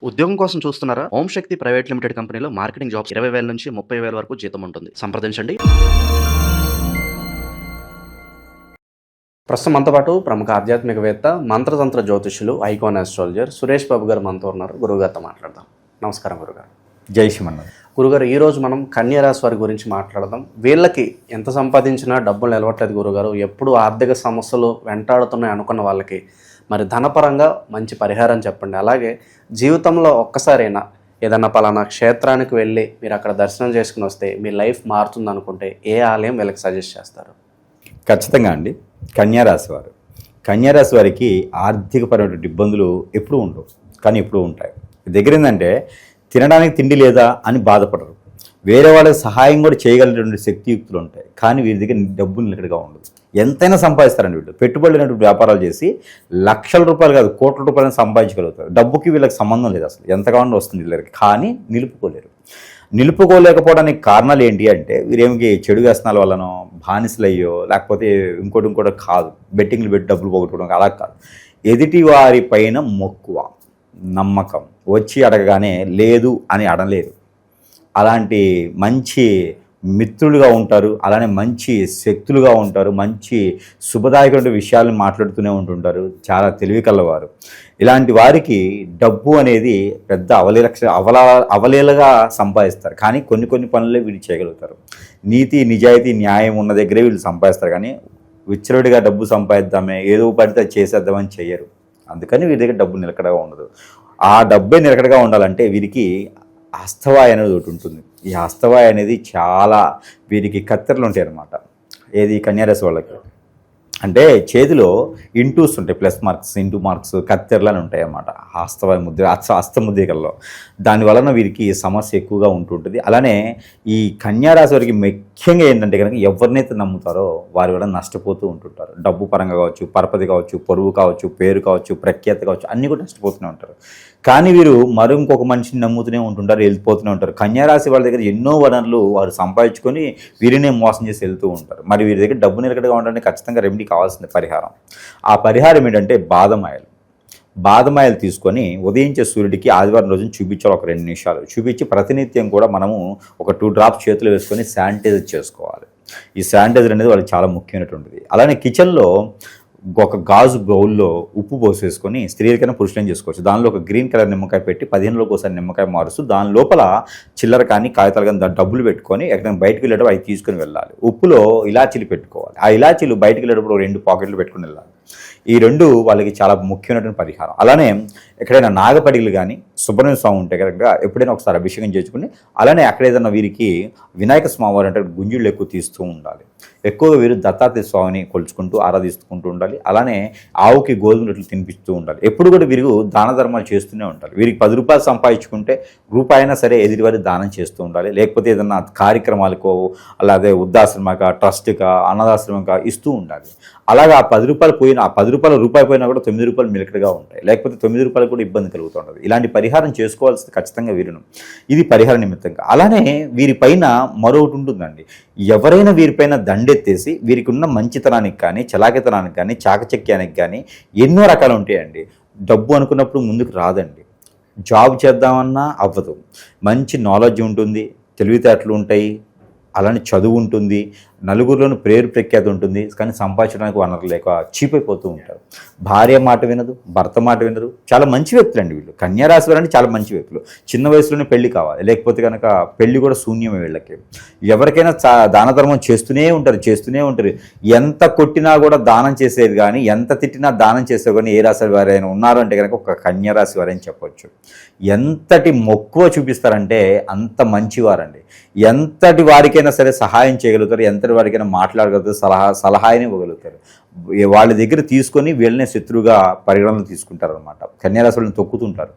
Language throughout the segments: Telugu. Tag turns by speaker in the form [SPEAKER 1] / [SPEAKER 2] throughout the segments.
[SPEAKER 1] ఉద్యోగం కోసం చూస్తున్నారా? ఓం శక్తి ప్రైవేట్ లిమిటెడ్ కంపెనీలో మార్కెటింగ్ జాబ్స్ 20,000 నుంచి 30,000 వరకు జీతం ఉంటుంది. సంప్రదించండి. ప్రస్తుతం మనతో పాటు ప్రముఖ ఆధ్యాత్మికవేత్త, మంత్రతంత్ర జ్యోతిష్యులు, ఐకాన్ ఆస్ట్రాలజర్ సురేష్ బాబు గారు మనతో ఉన్నారు. గురుగారితో మాట్లాడదాం. నమస్కారం గురుగారు.
[SPEAKER 2] జై శ్రీమన్నారాయణ.
[SPEAKER 1] గురుగారు, ఈరోజు మనం కన్యా రాశి వారి గురించి మాట్లాడదాం. వీళ్ళకి ఎంత సంపాదించినా డబ్బులు నిలవట్లేదు గురుగారు. ఎప్పుడు ఆర్థిక సమస్యలు వెంటాడుతున్నాయి అనుకున్న వాళ్ళకి మరి ధనపరంగా మంచి పరిహారం చెప్పండి. అలాగే జీవితంలో ఒక్కసారైనా ఏదన్నా పలానా క్షేత్రానికి వెళ్ళి మీరు అక్కడ దర్శనం చేసుకుని వస్తే మీ లైఫ్ మారుతుంది అనుకుంటే ఏ ఆలయం వీళ్ళకి సజెస్ట్ చేస్తారు?
[SPEAKER 2] ఖచ్చితంగా అండి, కన్యారాశి వారు. కన్యారాశి వారికి ఆర్థికపరమైన ఇబ్బందులు ఎప్పుడూ ఉండవు, కానీ ఎప్పుడూ ఉంటాయి. దగ్గర ఏంటంటే తినడానికి తిండి లేదా అని బాధపడరు. వేరే వాళ్ళకి సహాయం కూడా చేయగలిగినటువంటి శక్తియుక్తులు ఉంటాయి, కానీ వీరి దగ్గర డబ్బులు నిలకడగా ఉండదు. ఎంతైనా సంపాదిస్తారండి వీళ్ళు. పెట్టుబడులైనటువంటి వ్యాపారాలు చేసి లక్షల రూపాయలు కాదు, కోట్ల రూపాయలను సంపాదించగలుగుతారు. డబ్బుకి వీళ్ళకి సంబంధం లేదు, అసలు ఎంత కావాలో వస్తుంది వీళ్ళకి, కానీ నిలుపుకోలేరు. నిలుపుకోలేకపోవడానికి కారణాలు ఏంటి అంటే వీరేమికి చెడు వ్యసనాల వల్లనో, బానిసలయ్యో, లేకపోతే ఇంకోటి కాదు, బెట్టింగ్లు పెట్టి డబ్బులు పోగొట్టుకోవడం అలా కాదు. ఎదుటి వారి పైన మక్కువ, నమ్మకం. వచ్చి అడగగానే లేదు అని అనలేరు. అలాంటి మంచి మిత్రులుగా ఉంటారు, అలానే మంచి శక్తులుగా ఉంటారు, మంచి శుభదాయకమైన విషయాలను మాట్లాడుతూనే ఉంటుంటారు. చాలా తెలివి కలవారు. ఇలాంటి వారికి డబ్బు అనేది పెద్ద అవలీలగా సంపాదిస్తారు, కానీ కొన్ని పనులే వీళ్ళు చేయగలుగుతారు. నీతి, నిజాయితీ, న్యాయం ఉన్న దగ్గరే వీళ్ళు సంపాదిస్తారు, కానీ విచ్చలుడిగా డబ్బు సంపాదిద్దామే, ఏదో పడితే చేసేద్దామని చెయ్యరు. అందుకని వీరి దగ్గర డబ్బు నిలకడగా ఉండదు. ఆ డబ్బే నిలకడగా ఉండాలంటే వీరికి హస్తవాయి అనేది ఒకటి ఉంటుంది. ఈ హస్తవాయి అనేది చాలా వీరికి కత్తెరలు ఉంటాయి అన్నమాట. ఏది కన్యారాశి వాళ్ళకి అంటే చేతిలో ఇంటూస్ ఉంటాయి, ప్లస్ మార్క్స్, ఇంటూ మార్క్స్, కత్తెరలు అని ఉంటాయి అన్నమాట హస్తవాయి ముద్ర, హస్తముద్రికల్లో. దాని వలన వీరికి సమస్య ఎక్కువగా ఉంటుంటుంది. అలానే ఈ కన్యారాశి వారికి ముఖ్యంగా ఏంటంటే కనుక ఎవరినైతే నమ్ముతారో వారి వల్ల నష్టపోతూ ఉంటుంటారు. డబ్బు పరంగా కావచ్చు, పరపతి కావచ్చు, పొరుగు కావచ్చు, పేరు కావచ్చు, ప్రఖ్యాతి కావచ్చు, అన్నీ కూడా నష్టపోతూనే ఉంటారు. కానీ వీరు ఇంకొక మనిషిని నమ్ముతూనే ఉంటుంటారు, వెళ్ళిపోతూనే ఉంటారు. కన్యారాశి వాళ్ళ దగ్గర ఎన్నో వనరులు వారు సంపాదించుకొని వీరినే మోసం చేసి వెళ్తూ ఉంటారు. మరి వీరి దగ్గర డబ్బు నిలకడగా ఉండాలంటే ఖచ్చితంగా రెమెడీ కావాల్సింది పరిహారం. ఆ పరిహారం ఏంటంటే బాదమాయలు తీసుకొని ఉదయించే సూర్యుడికి ఆదివారం రోజున చూపించాలి. ఒక 2 నిమిషాలు చూపించి ప్రతినిత్యం కూడా మనము ఒక 2 డ్రాప్స్ చేతులు వేసుకొని శానిటైజర్ చేసుకోవాలి. ఈ శానిటైజర్ అనేది వాళ్ళకి చాలా ముఖ్యమైనటువంటిది. అలానే కిచెన్లో ఒక గాజు బౌల్లో ఉప్పు పోసేసుకొని స్త్రీలకైనా పురుషులైనా చేసుకోవచ్చు. దానిలో ఒక గ్రీన్ కలర్ నిమ్మకాయ పెట్టి 15 రోజులకు ఒకసారి నిమ్మకాయ మారుస్తూ దాని లోపల చిల్లర కానీ కాగితాలు కానీ డబ్బులు పెట్టుకొని ఎక్కడైనా బయటకు వెళ్ళేటప్పుడు అవి తీసుకుని వెళ్ళాలి. ఉప్పులో ఇలాచీలు పెట్టుకోవాలి. ఆ ఇలాచీలు బయటకు వెళ్ళేటప్పుడు 2 పాకెట్లు పెట్టుకుని వెళ్ళాలి. ఈ 2 వాళ్ళకి చాలా ముఖ్యమైనటువంటి పరిహారం. అలానే ఎక్కడైనా నాగపడిగలు కానీ సుబ్రహ్మణ్య స్వామి ఉంటే కనుక ఎప్పుడైనా ఒకసారి అభిషేకం చేసుకుని, అలానే అక్కడ ఏదైనా వీరికి వినాయక స్వామివారు అంటే గుంజుళ్ళు ఎక్కువ తీస్తూ ఉండాలి. ఎక్కువగా వీరు దత్తాత్రేయ స్వామిని కొలుచుకుంటూ ఆరాధిస్తుంటూ ఉండాలి. అలానే ఆవుకి గోధుమ రొట్టెలు తినిపిస్తూ ఉండాలి. ఎప్పుడు కూడా వీరు దాన ధర్మాలు చేస్తూనే ఉండాలి. వీరికి 10 రూపాయలు సంపాదించుకుంటే రూపాయైనా సరే ఎదుటివారి దానం చేస్తూ ఉండాలి. లేకపోతే ఏదన్నా కార్యక్రమాలకో, అలాగే వృద్ధాశ్రమక, ట్రస్ట్గా, అన్నదాశ్రమంగా ఇస్తూ ఉండాలి. అలాగా ఆ 10 రూపాయలు పోయినా, ఆ 10 రూపాయలు పోయినా కూడా 9 రూపాయలు మిలకడగా ఉంటాయి. లేకపోతే 9 రూపాయలు కూడా ఇబ్బంది కలుగుతూ ఉంటుంది. ఇలాంటి పరిహారం చేసుకోవాల్సింది ఖచ్చితంగా వీరును. ఇది పరిహార నిమిత్తంగా. అలానే వీరిపైన మరొకటి ఉంటుందండి. ఎవరైనా వీరిపైన దండెత్తేసి వీరికి ఉన్న మంచితనానికి కానీ, చలాకితనానికి కానీ, చాకచక్యానికి కానీ ఎన్నో రకాలు ఉంటాయండి. డబ్బు అనుకున్నప్పుడు ముందుకు రాదండి. జాబ్ చేద్దామన్నా అవ్వదు. మంచి నాలెడ్జ్ ఉంటుంది, తెలివితేటలు ఉంటాయి, అలానే చదువు ఉంటుంది, నలుగురిలోనూ పేరు ప్రఖ్యాతి ఉంటుంది, కానీ సంపాదించడానికి వనరు లేక చీప్ అయిపోతూ ఉంటారు. భార్య మాట వినదు, భర్త మాట వినరు. చాలా మంచి వ్యక్తులు అండి వీళ్ళు. కన్యారాశి వారు అంటే చాలా మంచి వ్యక్తులు. చిన్న వయసులోనే పెళ్లి కావాలి, లేకపోతే కనుక పెళ్లి కూడా శూన్యమే వీళ్ళకి. ఎవరికైనా దాన ధర్మం చేస్తూనే ఉంటారు. ఎంత కొట్టినా కూడా దానం చేసేది కానీ, ఎంత తిట్టినా దానం చేసే కానీ ఏ రాశి వారైనా ఉన్నారు అంటే కనుక ఒక కన్యారాశి వారని చెప్పవచ్చు. ఎంతటి మక్కువ చూపిస్తారంటే అంత మంచివారండి. ఎంతటి వారికైనా సరే సహాయం చేయగలుగుతారు, ఎంతటి వారికైనా మాట్లాడగలుగుతారు, సలహాని ఇవ్వగలుగుతారు. వాళ్ళ దగ్గర తీసుకొని వీళ్ళనే శత్రువుగా పరిగణనలు తీసుకుంటారు అనమాట. కన్యారాశి వాళ్ళని తొక్కుతుంటారు.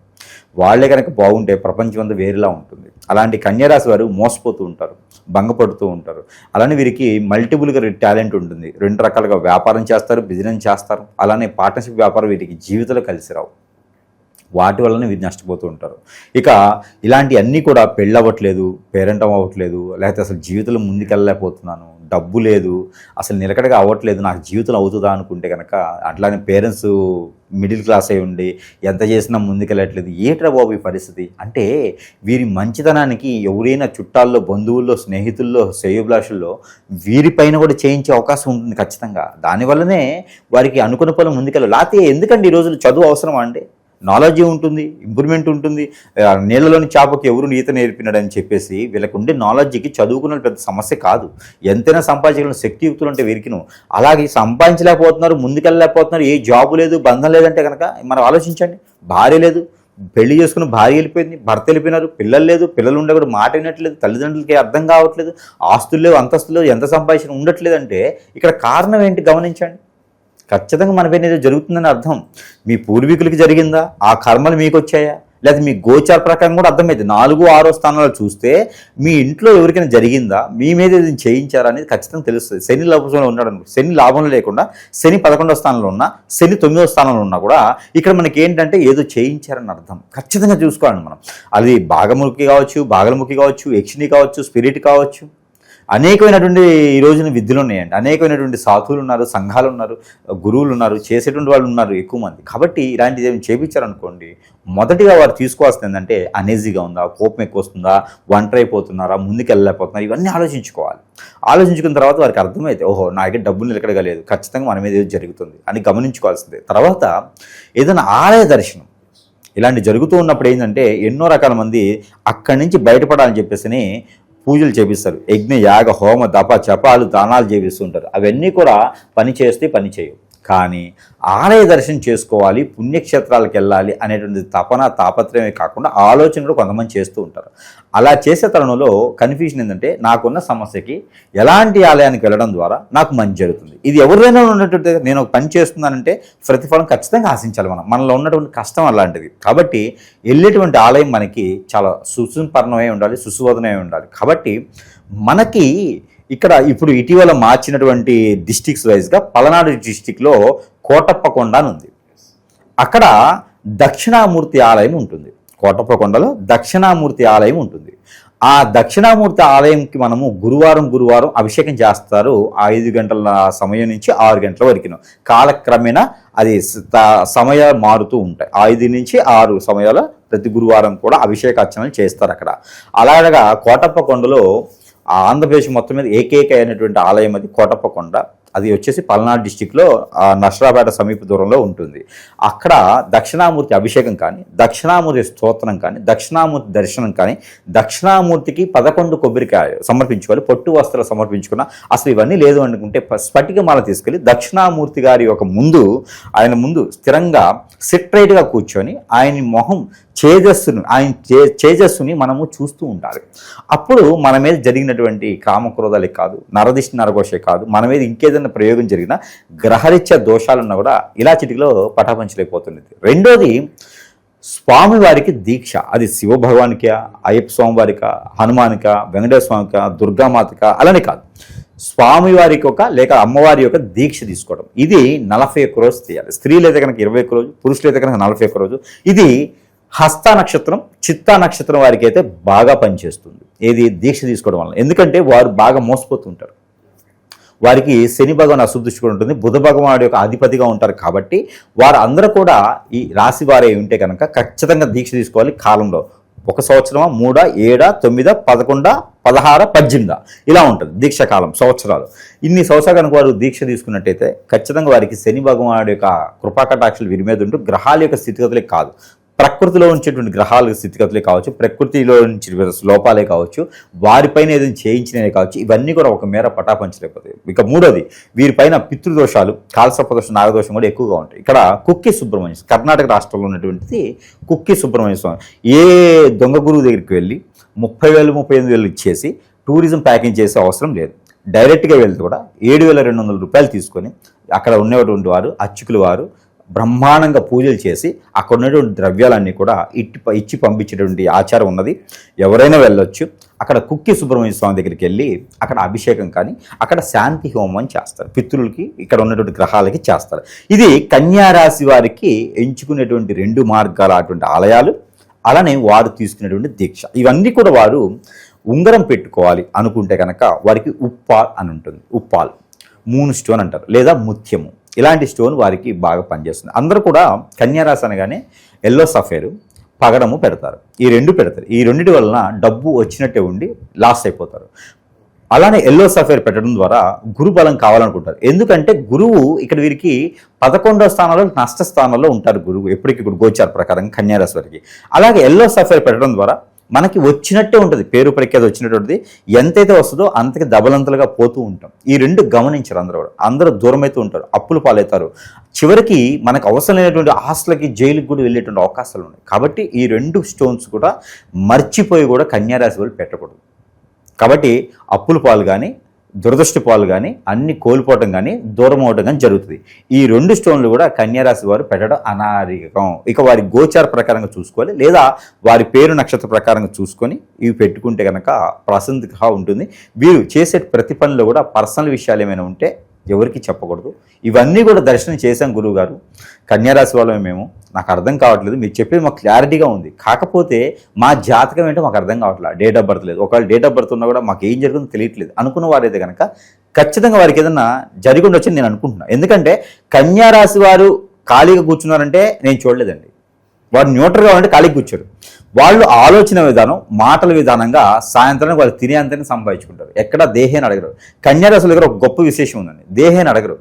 [SPEAKER 2] వాళ్ళే కనుక బాగుంటే ప్రపంచం అంతా వేరేలా ఉంటుంది. అలాంటి కన్యారాశి వారు మోసపోతూ ఉంటారు, భంగపడుతూ ఉంటారు. అలానే వీరికి మల్టిపుల్గా టాలెంట్ ఉంటుంది. 2 రకాలుగా వ్యాపారం చేస్తారు, బిజినెస్ చేస్తారు. అలానే పార్ట్నర్షిప్ వ్యాపారం వీరికి జీవితంలో కలిసి రావు. వాటి వల్లనే వీరు నష్టపోతూ ఉంటారు. ఇక ఇలాంటి అన్నీ కూడా పెళ్ళవ్వట్లేదు, పేరెంట్ అవ్వట్లేదు, లేకపోతే అసలు జీవితంలో ముందుకెళ్ళలేకపోతున్నాను, డబ్బు లేదు, అసలు నిలకడగా అవ్వట్లేదు, నాకు జీవితం అవుతుందా అనుకుంటే కనుక, అట్లానే పేరెంట్స్ మిడిల్ క్లాస్ అయి ఉండి ఎంత చేసినా ముందుకెళ్ళట్లేదు, ఏట్రా బాబు ఈ పరిస్థితి అంటే, వీరి మంచితనానికి ఎవరైనా చుట్టాల్లో, బంధువుల్లో, స్నేహితుల్లో, శ్రేయోభిలాషుల్లో వీరిపైన కూడా చేయించే అవకాశం ఉంటుంది ఖచ్చితంగా. దానివల్లనే వారికి అనుకున్న పనులు ముందుకెళ్ళాలి. లేకపోతే ఎందుకండి ఈ రోజులు చదువు అవసరమా అండి? నాలెడ్జ్ ఉంటుంది, ఇంప్రూవ్మెంట్ ఉంటుంది. నీళ్ళలోని చేపకి ఎవరు ఈత నేర్పినాడని చెప్పేసి వీళ్ళకు ఉండే నాలెడ్జ్కి చదువుకున్న పెద్ద సమస్య కాదు. ఎంతైనా సంపాదించగలను శక్తియుక్తులు అంటే వీరికిను. అలాగే సంపాదించలేకపోతున్నారు, ముందుకెళ్ళలేకపోతున్నారు, ఏ జాబు లేదు, బంధం లేదంటే కనుక మనం ఆలోచించండి. భార్య లేదు, పెళ్లి చేసుకుని భార్య వెళ్ళిపోయింది, భర్త వెళ్ళిపోయినారు, పిల్లలు లేదు, పిల్లలు ఉండే కూడా మాట వినట్లేదు, తల్లిదండ్రులకి అర్థం కావట్లేదు, ఆస్తులు లేవు, అంతస్తులు లేవు, ఎంత సంపాదించిన ఉండట్లేదంటే ఇక్కడ కారణం ఏంటి గమనించండి. ఖచ్చితంగా మన పైన ఏదో జరుగుతుందని అర్థం. మీ పూర్వీకులకి జరిగిందా, ఆ కర్మలు మీకు వచ్చాయా, లేదా మీ గోచార ప్రకారం కూడా అర్థమైంది. 4, 6 స్థానాలు చూస్తే మీ ఇంట్లో ఎవరికైనా జరిగిందా, మీ మీద ఏదైనా చేయించారా అనేది ఖచ్చితంగా తెలుస్తుంది. శని లాభంలో ఉన్నాడు అనుకో, శని లాభంలో లేకుండా శని 11వ స్థానంలో ఉన్నా, శని 9వ స్థానంలో ఉన్నా కూడా ఇక్కడ మనకి ఏంటంటే ఏదో చేయించారని అర్థం. ఖచ్చితంగా చూసుకోవాలి మనం. అది భాగముఖి కావచ్చు, భాగలముఖి కావచ్చు, యక్షిణి కావచ్చు, స్పిరిట్ కావచ్చు, అనేకమైనటువంటి ఈ రోజున విద్యలు ఉన్నాయండి. అనేకమైనటువంటి సాధువులు ఉన్నారు, సంఘాలు ఉన్నారు, గురువులు ఉన్నారు, చేసేటువంటి వాళ్ళు ఉన్నారు ఎక్కువ మంది. కాబట్టి ఇలాంటిది ఏమి చేయించారనుకోండి, మొదటిగా వారు తీసుకోవాల్సింది ఏంటంటే అనేజీగా ఉందా, కోపం ఎక్కువ వస్తుందా, ఒంటరి అయిపోతున్నారా, ముందుకు వెళ్ళలేకపోతున్నారా, ఇవన్నీ ఆలోచించుకోవాలి. ఆలోచించుకున్న తర్వాత వారికి అర్థమైతే ఓహో నా దగ్గర డబ్బులు నిలకడగా లేదు, ఖచ్చితంగా మన మీద ఏదో జరుగుతుంది అని గమనించుకోవాల్సిందే. తర్వాత ఏదైనా ఆలయ దర్శనం ఇలాంటి జరుగుతూ ఉన్నప్పుడు ఏంటంటే ఎన్నో రకాల మంది అక్కడి నుంచి బయటపడాలని చెప్పేసి పూజలు చేపిస్తారు. యజ్ఞ, యాగ, హోమ, దప, చపాలు, దానాలు చేపిస్తుంటారు. అవన్నీ కూడా పని చేస్తే పని చేయవు. కానీ ఆలయ దర్శనం చేసుకోవాలి, పుణ్యక్షేత్రాలకు వెళ్ళాలి అనేటువంటి తపన, తాపత్రయమే కాకుండా ఆలోచన కూడా కొంతమంది చేస్తూ ఉంటారు. అలా చేసే తరుణంలో కన్ఫ్యూజన్ ఏంటంటే, నాకున్న సమస్యకి ఎలాంటి ఆలయానికి వెళ్ళడం ద్వారా నాకు మంచి జరుగుతుంది. ఇది ఎవరిదైనా ఉన్నట్టు నేను ఒక పని చేస్తున్నానంటే ప్రతిఫలం ఖచ్చితంగా ఆశించాలి. మనలో ఉన్నటువంటి కష్టం అలాంటిది. కాబట్టి వెళ్ళేటువంటి ఆలయం మనకి చాలా సుసంపన్నమై ఉండాలి, సుశోధనమై ఉండాలి. కాబట్టి మనకి ఇక్కడ ఇప్పుడు ఇటీవల మార్చినటువంటి డిస్ట్రిక్ట్స్ వైజ్గా పలనాడు డిస్టిక్లో కోటప్పకొండ అని ఉంది. అక్కడ దక్షిణామూర్తి ఆలయం ఉంటుంది. కోటప్పకొండలో దక్షిణామూర్తి ఆలయం ఉంటుంది. ఆ దక్షిణామూర్తి ఆలయంకి మనము గురువారం అభిషేకం చేస్తారు. 5 గంటల సమయం నుంచి 6 గంటల వరకు. కాలక్రమేణా అది సమయాలు మారుతూ ఉంటాయి. 5 నుంచి 6 సమయాల ప్రతి గురువారం కూడా అభిషేకార్చనలు చేస్తారు అక్కడ. అలాగా కోటప్పకొండలో ఆంధ్రప్రదేశ్ మొత్తం మీద ఏకైక అయినటువంటి ఆలయం అది కోటప్పకొండ. అది వచ్చేసి పల్నాడు డిస్టిక్లో నర్సరాపేట సమీప దూరంలో ఉంటుంది. అక్కడ దక్షిణామూర్తి అభిషేకం కానీ, దక్షిణామూర్తి స్తోత్రం కానీ, దక్షిణామూర్తి దర్శనం కానీ, దక్షిణామూర్తికి 11 కొబ్బరికాయ సమర్పించుకోవాలి, పొట్టు వస్త్రాలు సమర్పించుకున్న. అసలు ఇవన్నీ లేదు అనుకుంటే స్ఫటికమాల తీసుకెళ్ళి దక్షిణామూర్తి గారి యొక్క ముందు, ఆయన ముందు స్థిరంగా సిట్రైట్గా కూర్చొని ఆయన మొహం చేజస్సుని మనము చూస్తూ ఉండాలి. అప్పుడు మన మీద జరిగినటువంటి కామక్రోధాలే కాదు, నరదిష్టి నరఘోషే కాదు, మన మీద ఇంకేదైనా ప్రయోగం జరిగినా గ్రహరీత్యా దోషాలున్నా కూడా ఇలా చిటికలో పటాపంచలేకపోతుంది. రెండోది స్వామివారికి దీక్ష. అది శివభగవానికా, అయ్యప్ప స్వామివారిక, హనుమానిక, వెంకటేశ్వర స్వామిక, దుర్గామాతక అలానే కాదు, స్వామివారికి లేక అమ్మవారి యొక్క దీక్ష తీసుకోవడం. ఇది 41 రోజు చేయాలి. స్త్రీలైతే కనుక 21 రోజు, పురుషులైతే కనుక 41 రోజు. ఇది హస్త నక్షత్రం, చిత్తా నక్షత్రం వారికి అయితే బాగా పనిచేస్తుంది ఏది దీక్ష తీసుకోవడం వల్ల. ఎందుకంటే వారు బాగా మోసపోతుంటారు. వారికి శని భగవాన్ అశుద్ధి కూడా ఉంటుంది, బుధ భగవానుడి యొక్క అధిపతిగా ఉంటారు. కాబట్టి వారు అందరూ కూడా ఈ రాశి వారే ఉంటే కనుక ఖచ్చితంగా దీక్ష తీసుకోవాలి. కాలంలో 1 సంవత్సరమా, 3, 7, 9, 11, 16, 18 ఇలా ఉంటుంది దీక్ష కాలం, సంవత్సరాలు. ఇన్ని సంవత్సరాలు కనుక వారు దీక్ష తీసుకున్నట్టయితే ఖచ్చితంగా వారికి శని భగవానుడి యొక్క కృపాకటాక్షలు వీరి మీద ఉంటూ గ్రహాల యొక్క స్థితిగతులే కాదు, ప్రకృతిలో ఉంచేటువంటి గ్రహాల స్థితిగతులే కావచ్చు, ప్రకృతిలో నుంచి లోపాలే కావచ్చు, వారిపైన ఏదైనా చేయించినవి కావచ్చు, ఇవన్నీ కూడా ఒక మేర పటాపంచలేకపోతాయి. ఇక మూడోది, వీరిపైన పితృదోషాలు, కాలసర్పదోషం, నాగదోషం కూడా ఎక్కువగా ఉంటాయి. ఇక్కడ కుక్కి సుబ్రహ్మణ్య, కర్ణాటక రాష్ట్రంలో ఉన్నటువంటిది కుక్కి సుబ్రహ్మణ్య స్వామి. ఏ దొంగ గురువు దగ్గరికి వెళ్ళి 30,000, 35,000 ఇచ్చేసి టూరిజం ప్యాకింగ్ చేసే అవసరం లేదు. డైరెక్ట్గా వెళ్తే కూడా 7,200 రూపాయలు తీసుకొని అక్కడ ఉన్నటువంటి వారు అర్చకులు వారు బ్రహ్మాండంగా పూజలు చేసి అక్కడ ఉన్నటువంటి ద్రవ్యాలన్నీ కూడా ఇచ్చి పంపించేటువంటి ఆచారం ఉన్నది. ఎవరైనా వెళ్ళొచ్చు. అక్కడ కుక్కి సుబ్రహ్మణ్య స్వామి దగ్గరికి వెళ్ళి అక్కడ అభిషేకం కానీ, అక్కడ శాంతి హోమం చేస్తారు. పితృలకి, ఇక్కడ ఉన్నటువంటి గ్రహాలకి చేస్తారు. ఇది కన్యారాశి వారికి ఎంచుకునేటువంటి 2 మార్గాల అటువంటి ఆలయాలు. అలానే వారు తీసుకునేటువంటి దీక్ష. ఇవన్నీ కూడా వారు ఉంగరం పెట్టుకోవాలి అనుకుంటే కనుక వారికి ఉప్పాల్ అని ఉంటుంది. ఉప్పాల్ మూన్ స్టోన్ అంటారు, లేదా ముత్యము. ఇలాంటి స్టోన్ వారికి బాగా పనిచేస్తుంది. అందరూ కూడా కన్యారాశి అనగానే ఎల్లో సఫేరు, పగడము పెడతారు. ఈ రెండు పెడతారు. ఈ రెండింటి వలన డబ్బు వచ్చినట్టే ఉండి లాస్ అయిపోతారు. అలానే ఎల్లో సఫేర్ పెట్టడం ద్వారా గురు బలం కావాలనుకుంటారు. ఎందుకంటే గురువు ఇక్కడ వీరికి 11వ స్థానంలో నష్ట స్థానంలో ఉంటారు. గురువు ఎప్పటికీ గోచార ప్రకారం కన్యారాశి వారికి. అలాగే ఎల్లో సఫేర్ పెట్టడం ద్వారా మనకి వచ్చినట్టే ఉంటుంది, పేరు ప్రఖ్యాతి వచ్చినటువంటిది. ఎంతైతే వస్తుందో అంతకి దబలంతలుగా పోతూ ఉంటాం. ఈ రెండు గమనించారు అందరూ దూరం అవుతూ ఉంటారు, అప్పులు పాలవుతారు. చివరికి మనకు అవసరం లేనటువంటి ఆస్తులకి, జైలుకి కూడా వెళ్ళేటువంటి అవకాశాలు ఉన్నాయి. కాబట్టి ఈ రెండు స్టోన్స్ కూడా మర్చిపోయి కూడా కన్యారాశి వాళ్ళు పెట్టకూడదు. కాబట్టి అప్పుల పాలు కానీ, దురదృష్ట పాలు కానీ, అన్ని కోల్పోవటం కానీ, దూరం అవడం కానీ జరుగుతుంది. ఈ రెండు స్టోన్లు కూడా కన్యారాశి వారు పెట్టడం అనారికం. ఇక వారి గోచార ప్రకారంగా చూసుకోవాలి, లేదా వారి పేరు నక్షత్ర ప్రకారంగా చూసుకొని ఇవి పెట్టుకుంటే కనుక ప్రశాంతంగా ఉంటుంది. వీరు చేసే ప్రతి పనిలో కూడా పర్సనల్ విషయాలు ఏమైనా ఉంటే ఎవరికి చెప్పకూడదు. ఇవన్నీ కూడా దర్శనం చేశాం గురువు గారు. కన్యారాశి వాళ్ళమే మేము, నాకు అర్థం కావట్లేదు, మీరు చెప్పేది మాకు క్లారిటీగా ఉంది, కాకపోతే మా జాతకం ఏంటో మాకు అర్థం కావట్లేదు, డేట్ ఆఫ్ బర్త్ లేదు. ఒకవేళ డేట్ ఆఫ్ బర్త్ ఉన్నా కూడా మాకు ఏం జరుగుతుందో తెలియట్లేదు అనుకున్న వారైతే కనుక ఖచ్చితంగా వారికి ఏదన్నా జరిగి ఉండొచ్చని నేను అనుకుంటున్నాను. ఎందుకంటే కన్యారాశి వారు ఖాళీగా కూర్చున్నారంటే నేను చూడలేదండి. వారు న్యూట్రల్గా ఉంటే ఖాళీగా కూర్చోరు. వాళ్ళు ఆలోచన విధానం, మాటల విధానంగా సాయంత్రం వాళ్ళు తినే అంతనే సంపాదించుకుంటారు. ఎక్కడ దేహాన్ని అడగరు. కన్యారాశి దగ్గర ఒక గొప్ప విశేషం ఉందండి, దేహాన్ని అడగరు.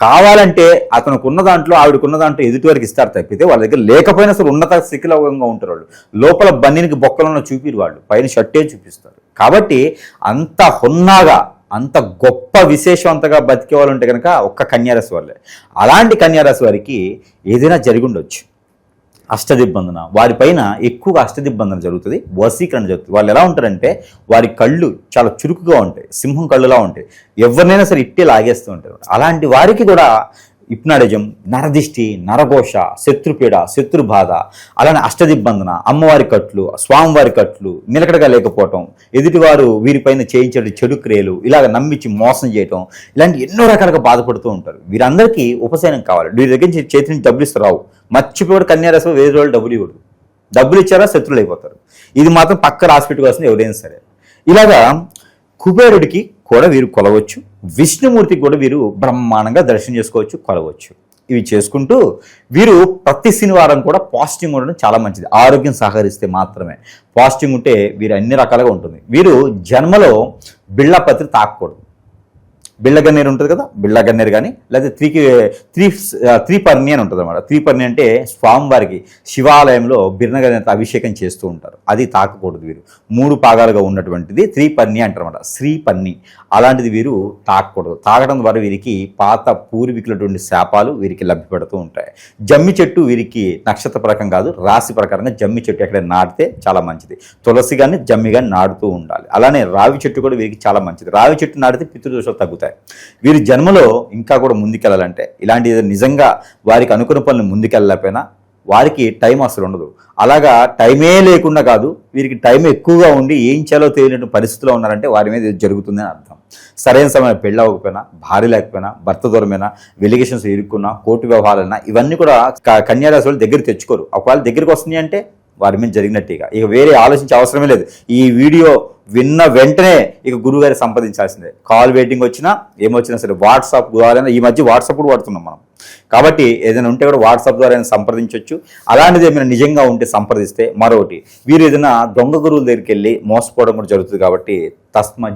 [SPEAKER 2] కావాలంటే అతనికి ఉన్న దాంట్లో, ఆవిడకున్న దాంట్లో ఎదుటి వారికి ఇస్తారు తప్పితే వాళ్ళ దగ్గర లేకపోయినా అసలు ఉన్నత శిఖిలంగా ఉంటారు వాళ్ళు. లోపల బన్నీనికి బొక్కలను చూపిరు, వాళ్ళు పైన షర్టే చూపిస్తారు. కాబట్టి అంత హున్నాగా, అంత గొప్ప విశేషవంతంగా బతికే వాళ్ళు ఉంటే కనుక ఒక్క కన్యారాశి వాళ్ళే. అలాంటి కన్యారాశి వారికి ఏదైనా జరిగి ఉండొచ్చు. అష్టదిబ్బందన, వారిపైన ఎక్కువగా అష్టదిబ్బందన జరుగుతుంది, వశీకరణ జరుగుతుంది. వాళ్ళు ఎలా ఉంటారంటే వారి కళ్ళు చాలా చురుకుగా ఉంటాయి, సింహం కళ్ళులా ఉంటాయి, ఎవరినైనా సరే ఇట్టే లాగేస్తూ ఉంటారు. అలాంటి వారికి కూడా హిప్నాటిజం, నరదిష్టి, నరఘోష, శత్రుపీడ, శత్రుబాధ, అలానే అష్టదిబ్బందన, అమ్మవారి కట్లు, స్వామివారి కట్లు, నిలకడగా లేకపోవటం, ఎదుటివారు వీరిపైన చేయించే చెడు క్రియలు, ఇలాగ నమ్మించి మోసం చేయటం, ఇలాంటి ఎన్నో రకాలుగా బాధపడుతూ ఉంటారు. వీరందరికీ ఉపశమనం కావాలి. వీరి దగ్గర నుంచి చేతి నుంచి డబ్బులు ఇస్తారు, రావు. మర్చిపోయాడు కన్యారాశి వేరే వాళ్ళు డబ్బులు ఇవ్వడు. డబ్బులు ఇచ్చారా శత్రులు అయిపోతారు. ఇది మాత్రం పక్క రాసిపెట్టుకు వస్తుంది ఎవరైనా సరే. ఇలాగా కుబేరుడికి కూడా వీరు కొలవచ్చు, విష్ణుమూర్తికి కూడా వీరు బ్రహ్మాండంగా దర్శనం చేసుకోవచ్చు, కొలవచ్చు. ఇవి చేసుకుంటూ వీరు ప్రతి శనివారం కూడా పాజిటివ్ ఉండడం చాలా మంచిది. ఆరోగ్యం సహకరిస్తే మాత్రమే. పాజిటివ్ ఉంటే వీరు అన్ని రకాలుగా ఉంటుంది. వీరు జన్మలో బిళ్ళపత్రి తాకూడదు. బిళ్ళగన్నేరు ఉంటుంది కదా, బిళ్ళగన్నేరు కానీ, లేకపోతే త్రిపర్ణి అని ఉంటుంది అన్నమాట. త్రిపర్ణి అంటే స్వామివారికి శివాలయంలో బిర్ణగన్నేరుతో అభిషేకం చేస్తూ ఉంటారు, అది తాకకూడదు. వీరు 3 భాగాలుగా ఉన్నటువంటిది త్రిపర్ణి అంటారు అన్నమాట, శ్రీపర్ణి. అలాంటిది వీరు తాకకూడదు. తాగడం ద్వారా వీరికి పాత పూర్వీకులటువంటి శాపాలు వీరికి లభ్యపడుతూ ఉంటాయి. జమ్మి చెట్టు వీరికి నక్షత్ర ప్రకారం కాదు, రాశి ప్రకారంగా జమ్మి చెట్టు ఎక్కడ నాటితే చాలా మంచిది. తులసి కానీ జమ్మి కానీ నాటుతూ ఉండాలి. అలానే రావి చెట్టు కూడా వీరికి చాలా మంచిది. రావి చెట్టు నాటితే పితృదోషాలు తగ్గుతాయి. వీరి జన్మలో ఇంకా కూడా ముందుకెళ్ళాలంటే, ఇలాంటి నిజంగా వారికి అనుకున్న పనులు ముందుకెళ్ళలేకపోయినా వారికి టైం అసలు ఉండదు. అలాగా టైమే లేకుండా కాదు, వీరికి టైం ఎక్కువగా ఉండి ఏం చేయాలో తెలియనటువంటి పరిస్థితిలో ఉన్నారంటే వారి మీద జరుగుతుందని అర్థం. సరైన సమయం పెళ్ళి అవ్వకపోయినా, భార్య లేకపోయినా, భర్త దూరమైనా, వెలిగేషన్స్ ఇరుక్కున్నా, కోర్టు వ్యవహారాలైనా ఇవన్నీ కూడా కన్యారాశి వాళ్ళు దగ్గర తెచ్చుకోరు. ఒకవేళ దగ్గరికి వస్తుంది అంటే వారి మీద జరిగినట్టుగా, ఇక వేరే ఆలోచించే అవసరమే లేదు. ఈ వీడియో విన్న వెంటనే ఇక గురువుగారి సంప్రదించాల్సిందే. కాల్ వెయిటింగ్ వచ్చినా ఏమొచ్చినా సరే వాట్సాప్ ద్వారా, ఈ మధ్య వాట్సాప్ కూడా వాడుతున్నాం మనం. కాబట్టి ఏదైనా ఉంటే కూడా వాట్సాప్ ద్వారా సంప్రదించవచ్చు. అలాంటిది ఏమైనా నిజంగా ఉంటే సంప్రదిస్తే. మరొకటి, వీరు ఏదైనా దొంగ గురువుల దగ్గరికి వెళ్ళి మోసపోవడం కూడా జరుగుతుంది. కాబట్టి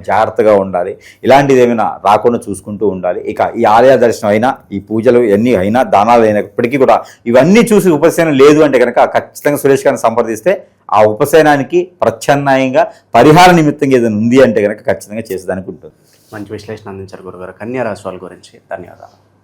[SPEAKER 2] జాగ్రత్తగా ఉండాలి. ఇలాంటిది ఏమైనా రాకుండా చూసుకుంటూ ఉండాలి. ఇక ఈ ఆలయ దర్శనం అయినా, ఈ పూజలు ఎన్ని అయినా, దానాలు అయినప్పటికీ కూడా ఇవన్నీ చూసి ఉపశమనం లేదు అంటే కనుక ఖచ్చితంగా సురేష్ గారిని సంప్రదిస్తే ఆ ఉపశమనానికి ప్రత్యామ్నాయంగా పరిహార నిమిత్తంగా ఏదైనా ఉంది అంటే కనుక ఖచ్చితంగా చేసేదానికి ఉంటుంది.
[SPEAKER 1] మంచి విశ్లేషణ అందించారు గురుగారు కన్యారాశి వాళ్ళ గురించి. ధన్యవాదాలు.